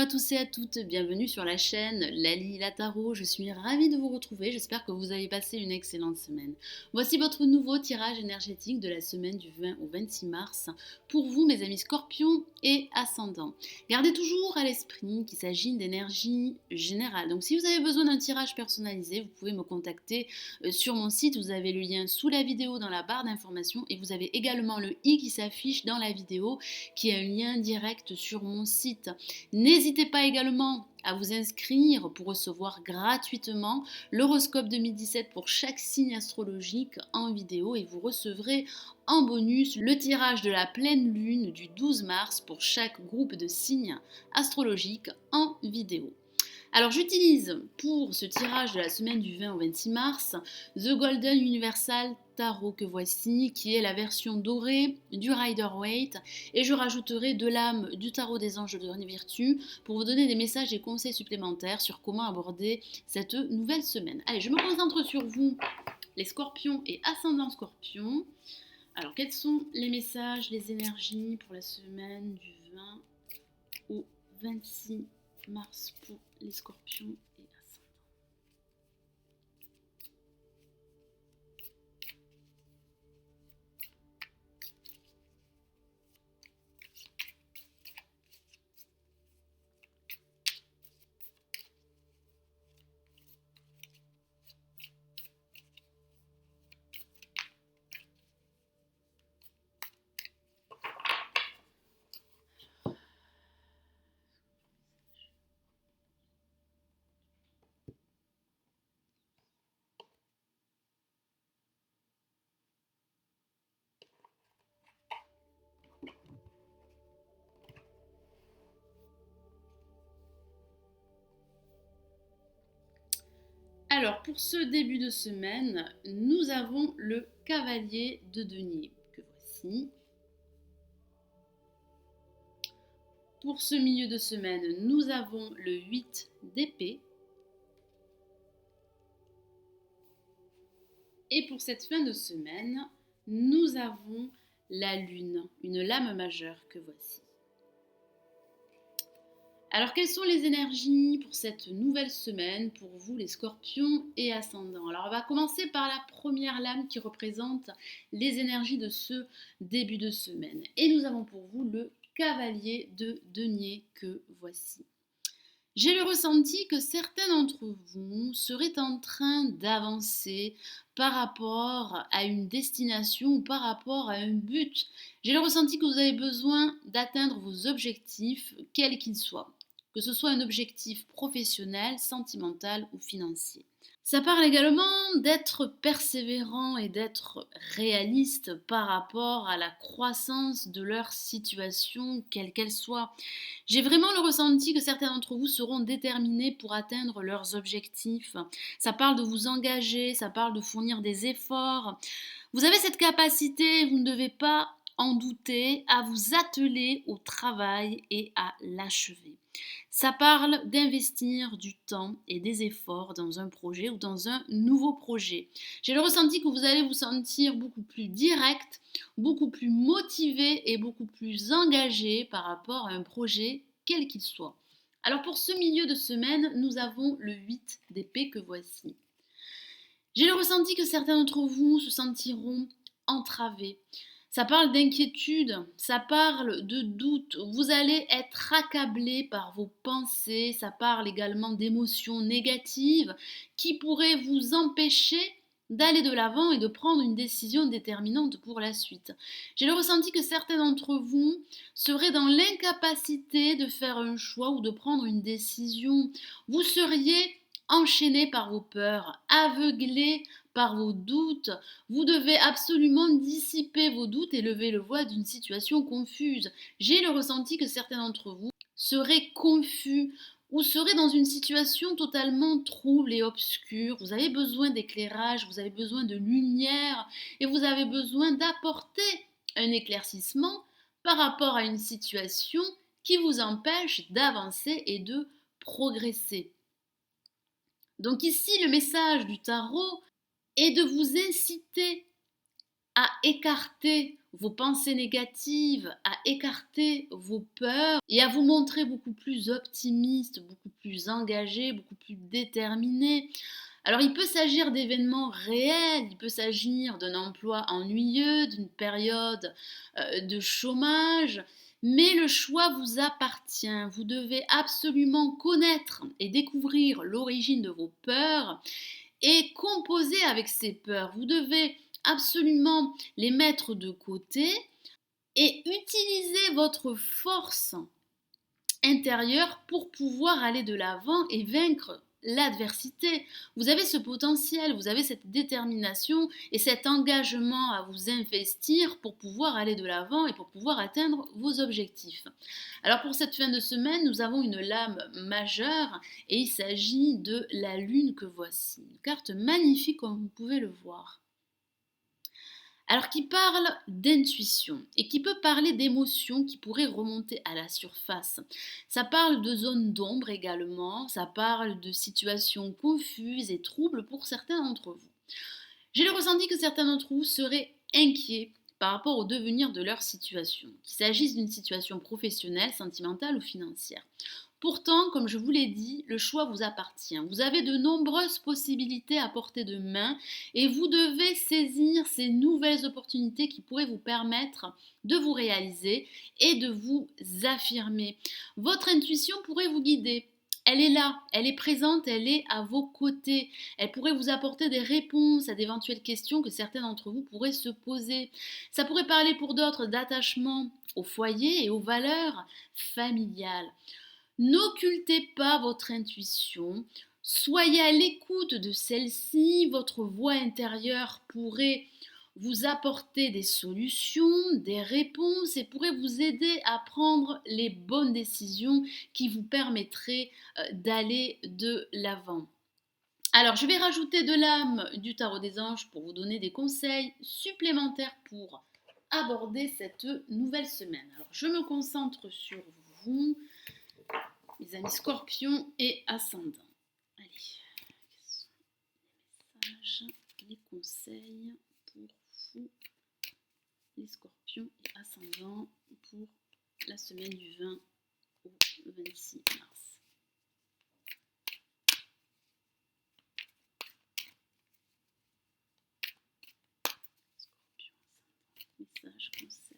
tous et à toutes, bienvenue sur la chaîne Lali la Tarot, je suis ravie de vous retrouver, j'espère que vous avez passé une excellente semaine. Voici votre nouveau tirage énergétique de la semaine du 20 au 26 mars pour vous mes amis scorpions et ascendants. Gardez toujours à l'esprit qu'il s'agit d'énergie générale, donc si vous avez besoin d'un tirage personnalisé, vous pouvez me contacter sur mon site, vous avez le lien sous la vidéo dans la barre d'information et vous avez également le i qui s'affiche dans la vidéo qui est un lien direct sur mon site. N'hésitez pas également à vous inscrire pour recevoir gratuitement l'horoscope 2017 pour chaque signe astrologique en vidéo et vous recevrez en bonus le tirage de la pleine lune du 12 mars pour chaque groupe de signes astrologiques en vidéo. Alors j'utilise pour ce tirage de la semaine du 20 au 26 mars The Golden Universal Tarot que voici, qui est la version dorée du Rider-Waite, et je rajouterai de l'âme du tarot des anges de Virtue pour vous donner des messages et conseils supplémentaires sur comment aborder cette nouvelle semaine. Allez, je me concentre sur vous, les scorpions et ascendants scorpions. Alors quels sont les messages, les énergies pour la semaine du 20 au 26 mars pour les scorpions et ascendants? Alors, pour ce début de semaine, nous avons le cavalier de denier, que voici. Pour ce milieu de semaine, nous avons le 8 d'épée. Et pour cette fin de semaine, nous avons la lune, une lame majeure que voici. Alors, quelles sont les énergies pour cette nouvelle semaine pour vous les scorpions et ascendants? Alors, on va commencer par la première lame qui représente les énergies de ce début de semaine. Et nous avons pour vous le cavalier de denier que voici. J'ai le ressenti que certains d'entre vous seraient en train d'avancer par rapport à une destination ou par rapport à un but. J'ai le ressenti que vous avez besoin d'atteindre vos objectifs, quels qu'ils soient, que ce soit un objectif professionnel, sentimental ou financier. Ça parle également d'être persévérant et d'être réaliste par rapport à la croissance de leur situation, quelle qu'elle soit. J'ai vraiment le ressenti que certains d'entre vous seront déterminés pour atteindre leurs objectifs. Ça parle de vous engager, ça parle de fournir des efforts. Vous avez cette capacité, vous ne devez pas en douter, à vous atteler au travail et à l'achever. Ça parle d'investir du temps et des efforts dans un projet ou dans un nouveau projet. J'ai le ressenti que vous allez vous sentir beaucoup plus direct, beaucoup plus motivé et beaucoup plus engagé par rapport à un projet quel qu'il soit. Alors pour ce milieu de semaine, nous avons le 8 d'épée que voici. J'ai le ressenti que certains d'entre vous se sentiront entravés. Ça parle d'inquiétude, ça parle de doute, vous allez être accablé par vos pensées, ça parle également d'émotions négatives qui pourraient vous empêcher d'aller de l'avant et de prendre une décision déterminante pour la suite. J'ai le ressenti que certains d'entre vous seraient dans l'incapacité de faire un choix ou de prendre une décision. Vous seriez enchaîné par vos peurs, aveuglé par vos doutes. Vous devez absolument dissiper vos doutes et lever le voile d'une situation confuse. J'ai le ressenti que certains d'entre vous seraient confus ou seraient dans une situation totalement trouble et obscure. Vous avez besoin d'éclairage, vous avez besoin de lumière et vous avez besoin d'apporter un éclaircissement par rapport à une situation qui vous empêche d'avancer et de progresser. Donc ici, le message du tarot est de vous inciter à écarter vos pensées négatives, à écarter vos peurs et à vous montrer beaucoup plus optimiste, beaucoup plus engagé, beaucoup plus déterminé. Alors il peut s'agir d'événements réels, il peut s'agir d'un emploi ennuyeux, d'une période de chômage, mais le choix vous appartient. Vous devez absolument connaître et découvrir l'origine de vos peurs et composer avec ces peurs. Vous devez absolument les mettre de côté et utiliser votre force intérieure pour pouvoir aller de l'avant et vaincre l'adversité. Vous avez ce potentiel, vous avez cette détermination et cet engagement à vous investir pour pouvoir aller de l'avant et pour pouvoir atteindre vos objectifs. Alors pour cette fin de semaine, nous avons une lame majeure et il s'agit de la lune que voici. Une carte magnifique comme vous pouvez le voir. Alors qui parle d'intuition et qui peut parler d'émotions qui pourraient remonter à la surface. Ça parle de zones d'ombre également, ça parle de situations confuses et troubles pour certains d'entre vous. J'ai le ressenti que certains d'entre vous seraient inquiets par rapport au devenir de leur situation, qu'il s'agisse d'une situation professionnelle, sentimentale ou financière. Pourtant, comme je vous l'ai dit, le choix vous appartient. Vous avez de nombreuses possibilités à portée de main et vous devez saisir ces nouvelles opportunités qui pourraient vous permettre de vous réaliser et de vous affirmer. Votre intuition pourrait vous guider. Elle est là, elle est présente, elle est à vos côtés. Elle pourrait vous apporter des réponses à d'éventuelles questions que certains d'entre vous pourraient se poser. Ça pourrait parler pour d'autres d'attachement au foyer et aux valeurs familiales. N'occultez pas votre intuition, soyez à l'écoute de celle-ci, votre voix intérieure pourrait vous apporter des solutions, des réponses et pourrait vous aider à prendre les bonnes décisions qui vous permettraient d'aller de l'avant. Alors, je vais rajouter de l'âme du tarot des anges pour vous donner des conseils supplémentaires pour aborder cette nouvelle semaine. Alors, je me concentre sur vous, mes amis scorpions et ascendants. Allez, quels sont les messages, les conseils pour vous, les scorpions et ascendants, pour la semaine du 20 au 26 mars. Scorpion, ascendant, message, conseil.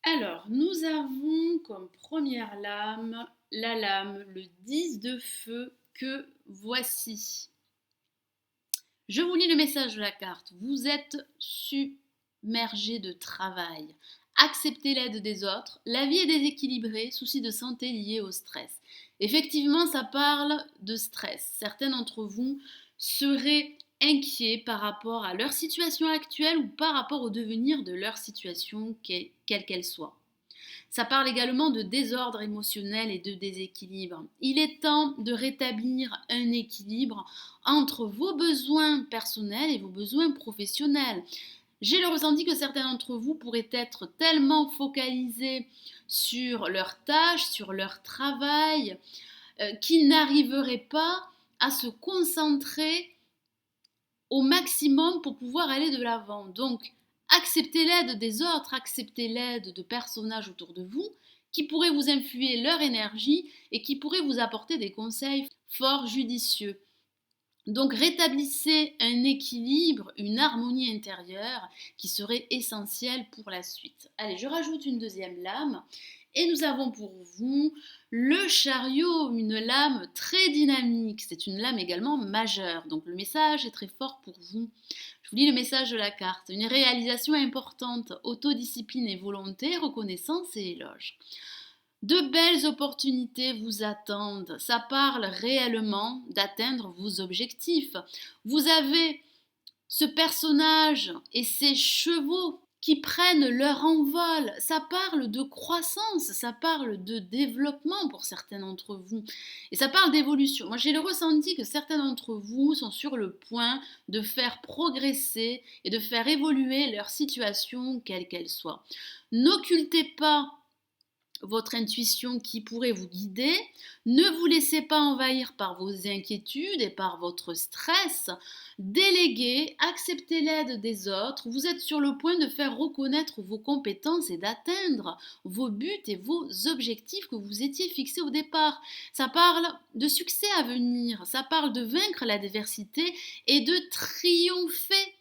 Alors, nous avons comme première lame, la lame, le 10 de feu que voici. Je vous lis le message de la carte. Vous êtes submergé de travail. Acceptez l'aide des autres. La vie est déséquilibrée, souci de santé liés au stress. Effectivement, ça parle de stress. Certains d'entre vous seraient inquiets par rapport à leur situation actuelle ou par rapport au devenir de leur situation, quelle qu'elle soit. Ça parle également de désordre émotionnel et de déséquilibre. Il est temps de rétablir un équilibre entre vos besoins personnels et vos besoins professionnels. J'ai le ressenti que certains d'entre vous pourraient être tellement focalisés sur leurs tâches, sur leur travail, qu'ils n'arriveraient pas à se concentrer au maximum pour pouvoir aller de l'avant. Donc, acceptez l'aide des autres, acceptez l'aide de personnages autour de vous qui pourraient vous influer leur énergie et qui pourraient vous apporter des conseils fort judicieux. Donc rétablissez un équilibre, une harmonie intérieure qui serait essentielle pour la suite. Allez, je rajoute une deuxième lame et nous avons pour vous le chariot, une lame très dynamique. C'est une lame également majeure, donc le message est très fort pour vous. Je vous lis le message de la carte. Une réalisation importante, autodiscipline et volonté, reconnaissance et éloge. De belles opportunités vous attendent. Ça parle réellement d'atteindre vos objectifs. Vous avez ce personnage et ses chevaux qui prennent leur envol. Ça parle de croissance, ça parle de développement pour certains d'entre vous. Et ça parle d'évolution. Moi, j'ai le ressenti que certains d'entre vous sont sur le point de faire progresser et de faire évoluer leur situation, quelle qu'elle soit. N'occultez pas votre intuition qui pourrait vous guider. Ne vous laissez pas envahir par vos inquiétudes et par votre stress. Déléguez, acceptez l'aide des autres. Vous êtes sur le point de faire reconnaître vos compétences et d'atteindre vos buts et vos objectifs que vous étiez fixés au départ. Ça parle de succès à venir, ça parle de vaincre l'adversité et de triompher.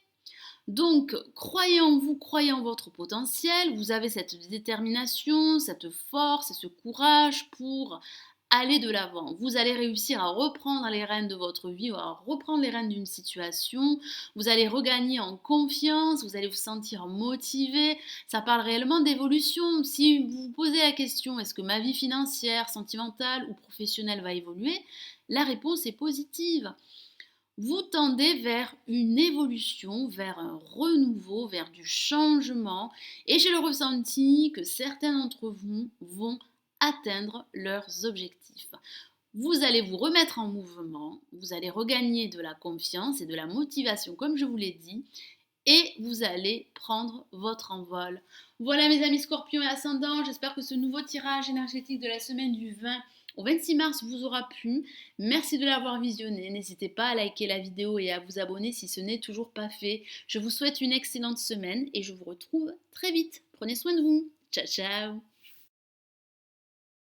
Donc, croyez en vous, croyez en votre potentiel, vous avez cette détermination, cette force et ce courage pour aller de l'avant. Vous allez réussir à reprendre les rênes de votre vie, ou à reprendre les rênes d'une situation, vous allez regagner en confiance, vous allez vous sentir motivé. Ça parle réellement d'évolution. Si vous vous posez la question, est-ce que ma vie financière, sentimentale ou professionnelle va évoluer? La réponse est positive. Vous tendez vers une évolution, vers un renouveau, vers du changement et j'ai le ressenti que certains d'entre vous vont atteindre leurs objectifs. Vous allez vous remettre en mouvement, vous allez regagner de la confiance et de la motivation comme je vous l'ai dit et vous allez prendre votre envol. Voilà mes amis scorpions et ascendants, j'espère que ce nouveau tirage énergétique de la semaine du 20 au 26 mars vous aura plu. Merci de l'avoir visionné. N'hésitez pas à liker la vidéo et à vous abonner si ce n'est toujours pas fait. Je vous souhaite une excellente semaine et je vous retrouve très vite. Prenez soin de vous. Ciao, ciao.